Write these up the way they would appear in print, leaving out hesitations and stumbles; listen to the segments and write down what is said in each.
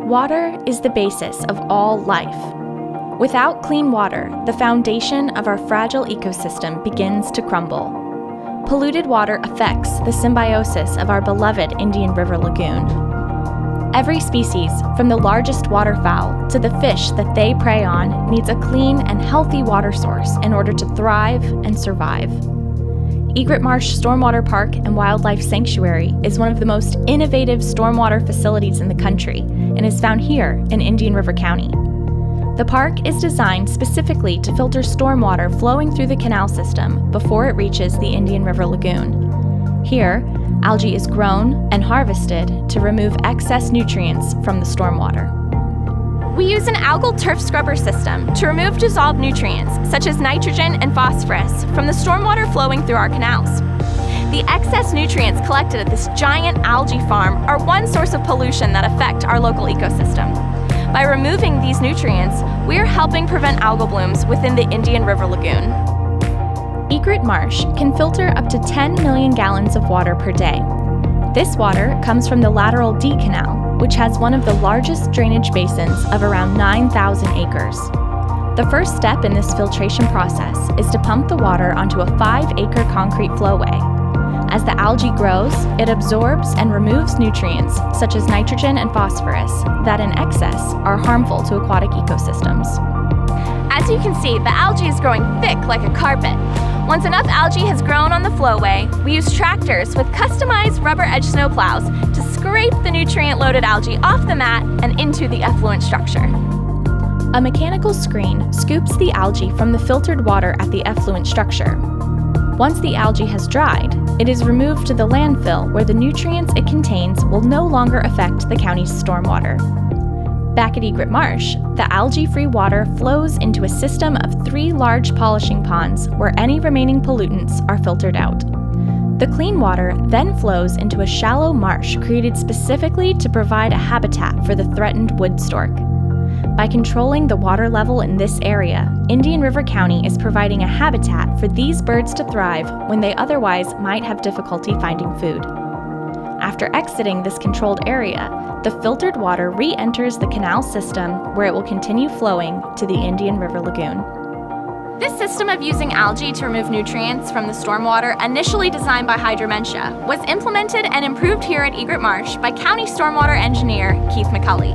Water is the basis of all life. Without clean water, the foundation of our fragile ecosystem begins to crumble. Polluted water affects the symbiosis of our beloved Indian River Lagoon. Every species, from the largest waterfowl to the fish that they prey on, needs a clean and healthy water source in order to thrive and survive. Egret Marsh Stormwater Park and Wildlife Sanctuary is one of the most innovative stormwater facilities in the country and is found here in Indian River County. The park is designed specifically to filter stormwater flowing through the canal system before it reaches the Indian River Lagoon. Here, algae is grown and harvested to remove excess nutrients from the stormwater. We use an algal turf scrubber system to remove dissolved nutrients, such as nitrogen and phosphorus, from the stormwater flowing through our canals. The excess nutrients collected at this giant algae farm are one source of pollution that affect our local ecosystem. By removing these nutrients, we are helping prevent algal blooms within the Indian River Lagoon. Egret Marsh can filter up to 10 million gallons of water per day. This water comes from the lateral D Canal, which has one of the largest drainage basins of around 9,000 acres. The first step in this filtration process is to pump the water onto a 5-acre concrete flowway. As the algae grows, it absorbs and removes nutrients such as nitrogen and phosphorus that in excess are harmful to aquatic ecosystems. As you can see, the algae is growing thick like a carpet. Once enough algae has grown on the flowway, we use tractors with customized rubber-edged snowplows to scrape the nutrient-loaded algae off the mat and into the effluent structure. A mechanical screen scoops the algae from the filtered water at the effluent structure. Once the algae has dried, it is removed to the landfill where the nutrients it contains will no longer affect the county's stormwater. Back at Egret Marsh, the algae-free water flows into a system of 3 large polishing ponds where any remaining pollutants are filtered out. The clean water then flows into a shallow marsh created specifically to provide a habitat for the threatened wood stork. By controlling the water level in this area, Indian River County is providing a habitat for these birds to thrive when they otherwise might have difficulty finding food. After exiting this controlled area, the filtered water re-enters the canal system where it will continue flowing to the Indian River Lagoon. This system of using algae to remove nutrients from the stormwater, initially designed by Hydromentia, was implemented and improved here at Egret Marsh by County Stormwater Engineer Keith McCulley.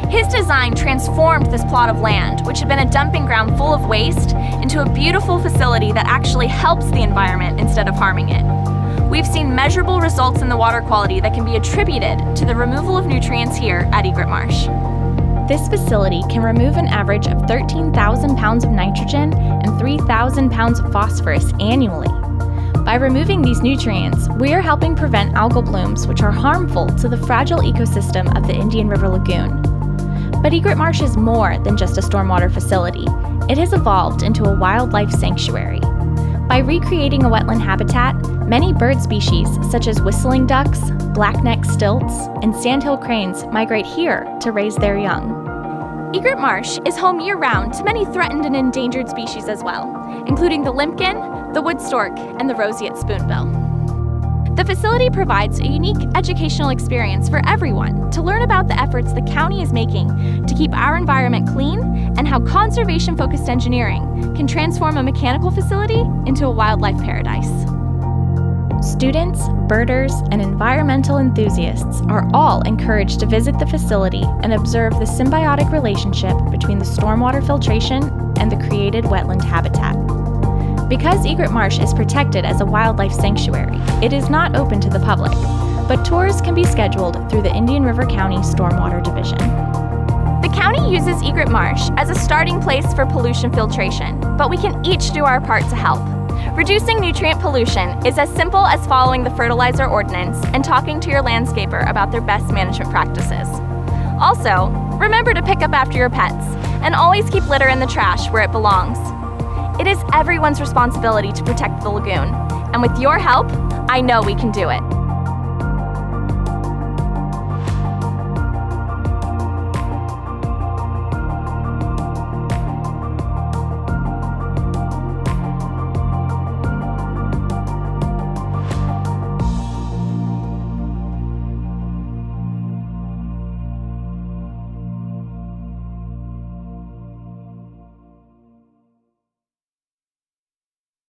His design transformed this plot of land, which had been a dumping ground full of waste, into a beautiful facility that actually helps the environment instead of harming it. We've seen measurable results in the water quality that can be attributed to the removal of nutrients here at Egret Marsh. This facility can remove an average of 13,000 pounds of nitrogen and 3,000 pounds of phosphorus annually. By removing these nutrients, we are helping prevent algal blooms, which are harmful to the fragile ecosystem of the Indian River Lagoon. But Egret Marsh is more than just a stormwater facility. It has evolved into a wildlife sanctuary. By recreating a wetland habitat, many bird species such as whistling ducks, black-necked stilts, and sandhill cranes migrate here to raise their young. Egret Marsh is home year-round to many threatened and endangered species as well, including the limpkin, the wood stork, and the roseate spoonbill. The facility provides a unique educational experience for everyone to learn about the efforts the county is making to keep our environment clean and how conservation-focused engineering can transform a mechanical facility into a wildlife paradise. Students, birders, and environmental enthusiasts are all encouraged to visit the facility and observe the symbiotic relationship between the stormwater filtration and the created wetland habitat. Because Egret Marsh is protected as a wildlife sanctuary, it is not open to the public, but tours can be scheduled through the Indian River County Stormwater Division. The county uses Egret Marsh as a starting place for pollution filtration, but we can each do our part to help. Reducing nutrient pollution is as simple as following the fertilizer ordinance and talking to your landscaper about their best management practices. Also, remember to pick up after your pets, and always keep litter in the trash where it belongs. It is everyone's responsibility to protect the lagoon, and with your help, I know we can do it.